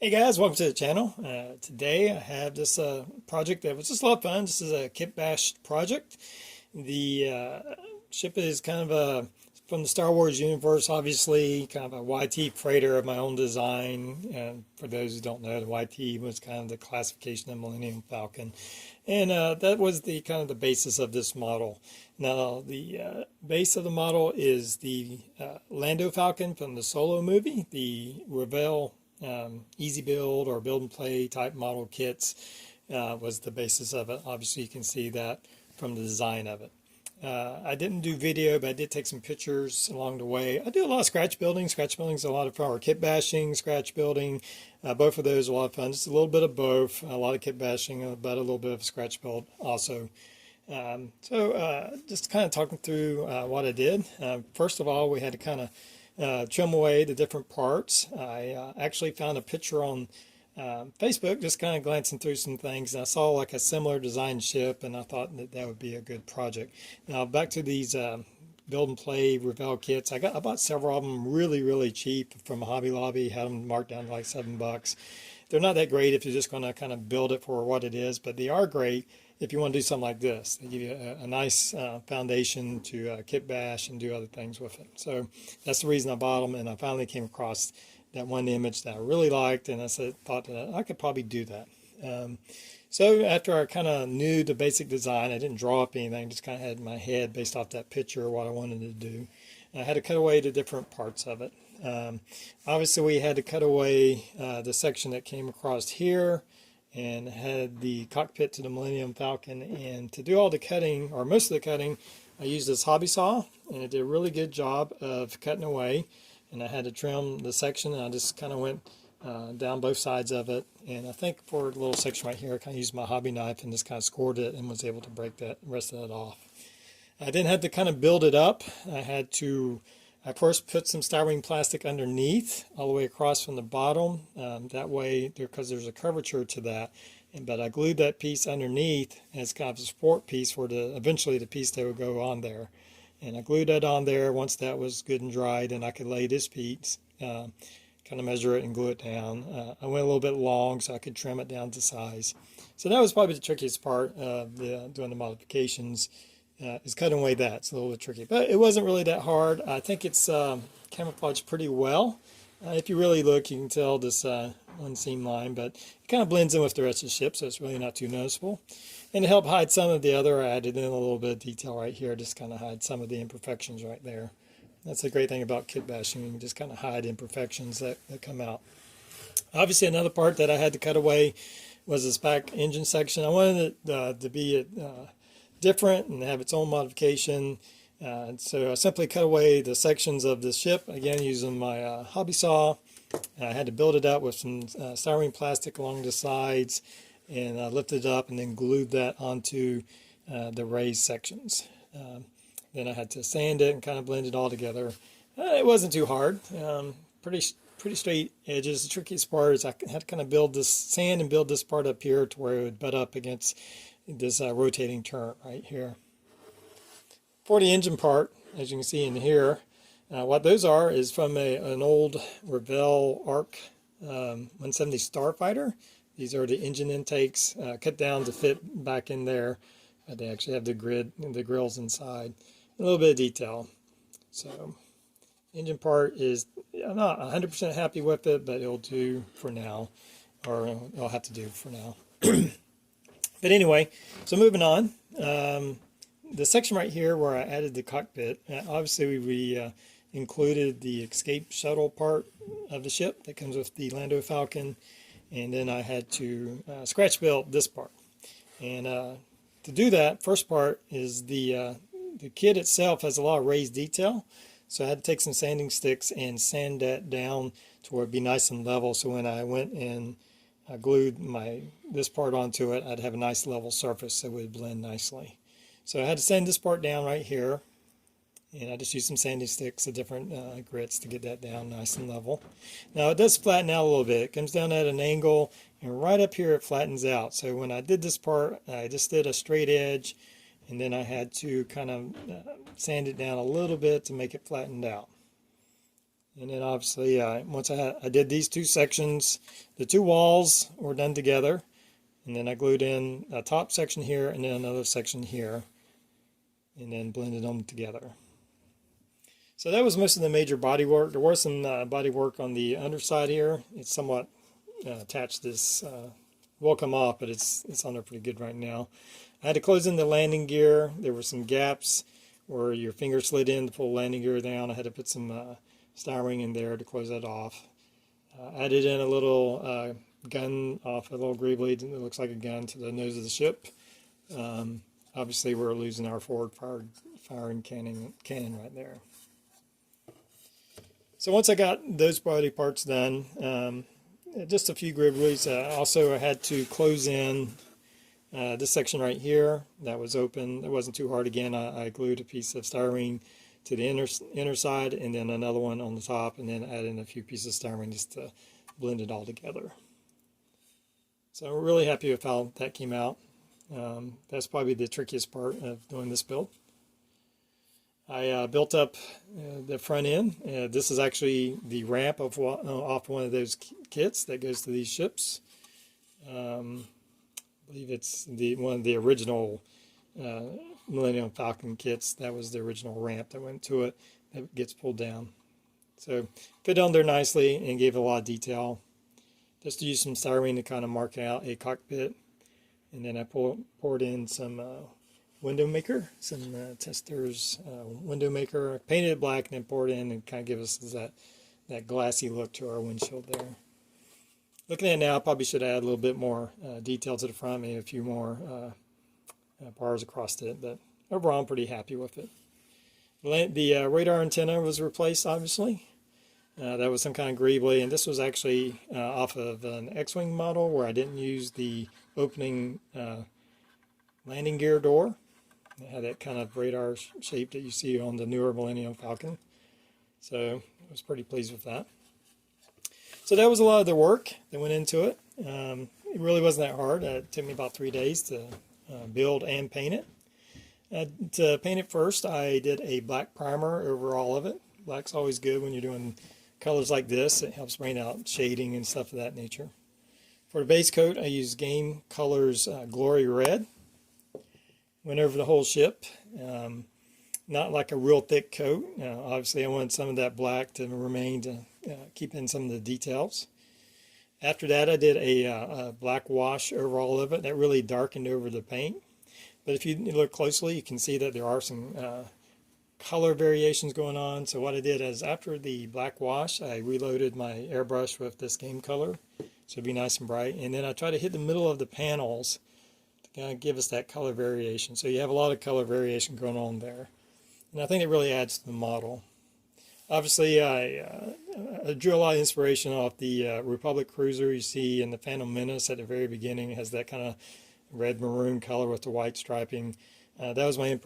Hey guys, welcome to the channel. Today I have this project that was just a lot of fun. This is a Kitbashed project. The ship is kind of from the Star Wars universe, obviously, kind of a YT Frieghter of my own design. And for those who don't know, the YT was kind of the classification of Millennium Falcon. And that was the kind of the basis of this model. Now, the base of the model is the Lando Falcon from the Solo movie, the Revell easy build or build and play type model kits was the basis of it. Obviously you can see that from the design of it. I didn't do video, but I did take some pictures along the way. I do a lot of scratch building. Scratch building is a lot of fun, or kit bashing, scratch building. Both of those are a lot of fun. Just a little bit of both, a lot of kit bashing, but a little bit of scratch build also. Just kind of talking through what I did. First of all, we had to kind of trim away the different parts. I actually found a picture on Facebook, just kind of glancing through some things, and I saw like a similar design ship, and I thought that that would be a good project. Now back to these build and play Revell kits. I bought several of them really cheap from Hobby Lobby. Had them marked down to like $7. They're not that great if you're just going to kind of build it for what it is, but they are great if you want to do something like this. They give you a nice foundation to kit bash and do other things with it. So that's the reason I bought them, and I finally came across that one image that I really liked, and I thought that I could probably do that. So after I kind of knew the basic design, I didn't draw up anything, just kind of had in my head based off that picture what I wanted to do. I had to cut away the different parts of it. Obviously we had to cut away the section that came across here and had the cockpit to the Millennium Falcon, and to do all the cutting, or most of the cutting, I used this hobby saw, and it did a really good job of cutting away. And I had to trim the section, and I just kind of went down both sides of it. And I think for the little section right here, I kind of used my hobby knife and just kind of scored it and was able to break that rest of it off. I then had to kind of build it up. I first put some styrene plastic underneath all the way across from the bottom. That way, because there's a curvature to that. But I glued that piece underneath as kind of a support piece for eventually the piece that would go on there. And I glued that on there. Once that was good and dried, and I could lay this piece, kind of measure it and glue it down. I went a little bit long so I could trim it down to size. So that was probably the trickiest part of doing the modifications. Is cutting away that. It's a little bit tricky, but it wasn't really that hard. I think it's camouflaged pretty well. If you really look, you can tell this one seam line, but it kind of blends in with the rest of the ship, so it's really not too noticeable. And to help hide some of the other, I added in a little bit of detail right here, just kind of hide some of the imperfections right there. That's the great thing about kit bashing. You can just kind of hide imperfections that come out. Obviously, another part that I had to cut away was this back engine section. I wanted it to be different and have its own modification. So I simply cut away the sections of the ship, again using my hobby saw. I had to build it up with some styrene plastic along the sides, and I lifted it up and then glued that onto the raised sections. Then I had to sand it and kind of blend it all together. It wasn't too hard. Pretty straight edges. The trickiest part is I had to kind of sand and build this part up here to where it would butt up against this rotating turret right here. For the engine part, as you can see in here, what those are is from an old Revell Arc 170 Starfighter. These are the engine intakes cut down to fit back in there. They actually have the grills inside. A little bit of detail. So, engine part is, I'm not 100% happy with it, but it'll do for now, or it'll have to do for now. But anyway, so moving on. The section right here where I added the cockpit, obviously we included the escape shuttle part of the ship that comes with the Lando Falcon, and then I had to scratch build this part. And to do that, first part is the kit itself has a lot of raised detail, so I had to take some sanding sticks and sand that down to where it'd be nice and level, so when I went and I glued this part onto it, I'd have a nice level surface so it would blend nicely. So I had to sand this part down right here, and I just used some sanding sticks of different grits to get that down nice and level. Now it does flatten out a little bit. It comes down at an angle, and right up here it flattens out. So when I did this part, I just did a straight edge, and then I had to kind of sand it down a little bit to make it flattened out. And then obviously once I did these two sections, the two walls were done together, and then I glued in a top section here and then another section here, and then blended them together. So that was most of the major body work. There was some body work on the underside here. It's somewhat attached to this. Will come off, but it's on there pretty good right now. I had to close in the landing gear. There were some gaps where your finger slid in to pull the landing gear down. I had to put some styrene in there to close that off. Added in a little gun off a little greave blade that looks like a gun to the nose of the ship. Obviously we're losing our forward firing cannon right there. So once I got those body parts done, just a few greave blades. Also I had to close in this section right here that was open. It wasn't too hard. Again, I glued a piece of styrene to the inner side, and then another one on the top, and then add in a few pieces of styrene just to blend it all together. So I'm really happy with how that came out. That's probably the trickiest part of doing this build. I built up the front end. This is actually the ramp of off one of those kits that goes to these ships. I believe it's one of the original Millennium Falcon kits. That was the original ramp that went to it that gets pulled down. So fit on there nicely and gave a lot of detail. Just to use some styrene to kind of mark out a cockpit. And then I poured in some window maker, some Testors window maker. I painted it black and then poured in and kind of give us that glassy look to our windshield there. Looking at it now, I probably should add a little bit more detail to the front, maybe a few more bars across it, but overall I'm pretty happy with it. The radar antenna was replaced, obviously. That was some kind of greave blade, and this was actually off of an X-Wing model where I didn't use the opening landing gear door. It had that kind of radar shape that you see on the newer Millennium Falcon. So I was pretty pleased with that. So that was a lot of the work that went into it. It really wasn't that hard. It took me about 3 days to build and paint it. To paint it first, I did a black primer over all of it. Black's always good when you're doing colors like this. It helps bring out shading and stuff of that nature. For the base coat, I used Game Colors Glory Red. Went over the whole ship. Not like a real thick coat. Obviously, I wanted some of that black to remain to keep in some of the details. After that, I did a black wash over all of it. That really darkened over the paint. But if you look closely, you can see that there are some color variations going on. So what I did is after the black wash, I reloaded my airbrush with this Game Color. So it'd be nice and bright. And then I try to hit the middle of the panels to kind of give us that color variation. So you have a lot of color variation going on there. And I think it really adds to the model. Obviously, I drew a lot of inspiration off the Republic Cruiser you see in the Phantom Menace at the very beginning. It has that kind of red maroon color with the white striping. That was my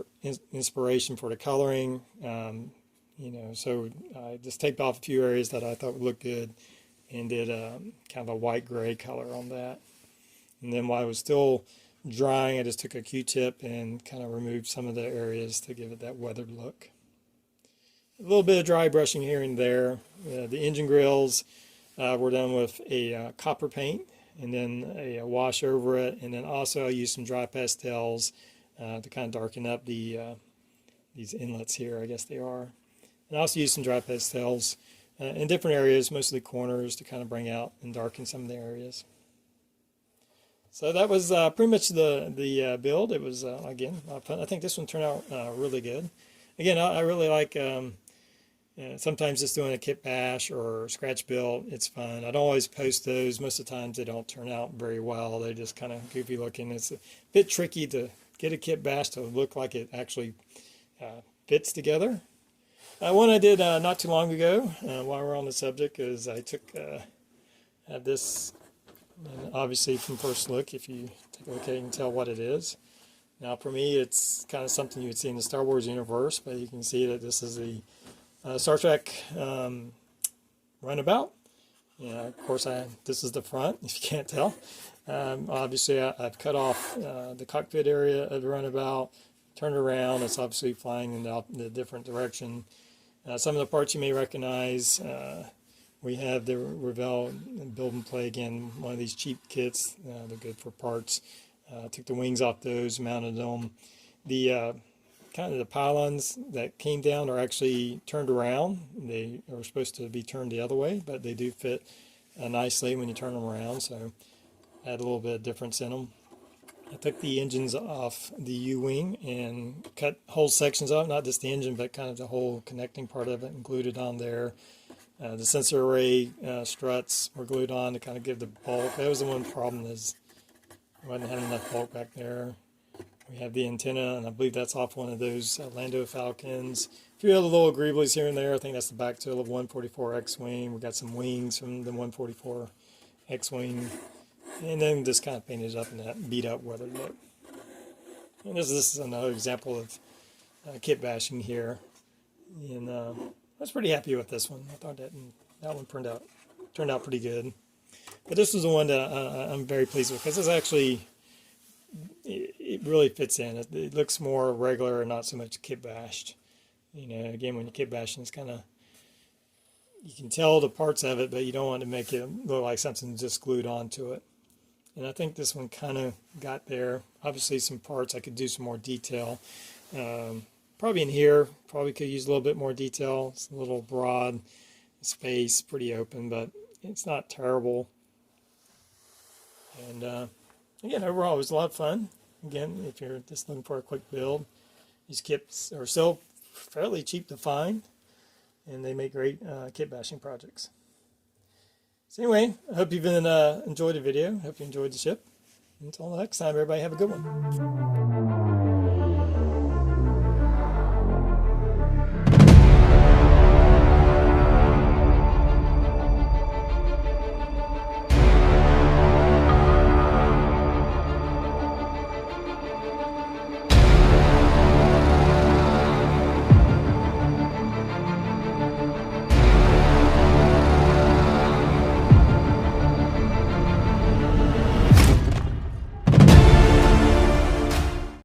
inspiration for the coloring. So I just taped off a few areas that I thought would look good and did kind of a white gray color on that. And then while I was still drying, I just took a Q-tip and kind of removed some of the areas to give it that weathered look. A little bit of dry brushing here and there. The engine grills were done with a copper paint and then a wash over it, and then also I used some dry pastels to kind of darken up these inlets here, I guess they are. And I also used some dry pastels in different areas, mostly corners, to kind of bring out and darken some of the areas. So that was pretty much the build. It was, again, fun. I think this one turned out really good. Again, I really like sometimes just doing a kit bash or scratch build. It's fun. I don't always post those. Most of the times they don't turn out very well. They're just kind of goofy looking. It's a bit tricky to get a kit bash to look like it actually fits together. One I did not too long ago, while we're on the subject, is I took this, and obviously from first look, if you take a look at it, you can tell what it is. Now for me, it's kind of something you would see in the Star Wars universe, but you can see that this is the Star Trek runabout. Of course, this is the front, if you can't tell. Obviously, I've cut off the cockpit area of the runabout, turned around. It's obviously flying in the different direction. Some of the parts you may recognize. We have the Revell Build and Play, again, one of these cheap kits. They're good for parts. Took the wings off those, mounted them. The kind of the pylons that came down are actually turned around. They are supposed to be turned the other way, but they do fit nicely when you turn them around, so add a little bit of difference in them. I took the engines off the U-wing and cut whole sections off, not just the engine, but kind of the whole connecting part of it, and glued it on there. The sensor array struts were glued on to kind of give the bulk. That was the one problem, is I wasn't having enough bulk back there. We have the antenna, and I believe that's off one of those Lando Falcons. A few other little agreeables here and there. I think that's the back tail of 144 X-Wing. We got some wings from the 144 X-Wing. And then just kind of painted it up in that beat up weathered look. And this is another example of kit bashing here. And I was pretty happy with this one. I thought that one turned out pretty good. But this was the one that I'm very pleased with, because it's actually, it really fits in. It looks more regular and not so much kit bashed. You know, again, when you're kit bashing, it's kind of, you can tell the parts of it, but you don't want to make it look like something just glued onto it. And I think this one kind of got there. Obviously some parts I could do some more detail. Probably in here, probably could use a little bit more detail. It's a little broad space, pretty open, but it's not terrible. And again, overall, it was a lot of fun. Again, if you're just looking for a quick build, these kits are still fairly cheap to find, and they make great kit bashing projects. So anyway, I hope you've enjoyed the video. I hope you enjoyed the ship. Until next time, everybody have a good one.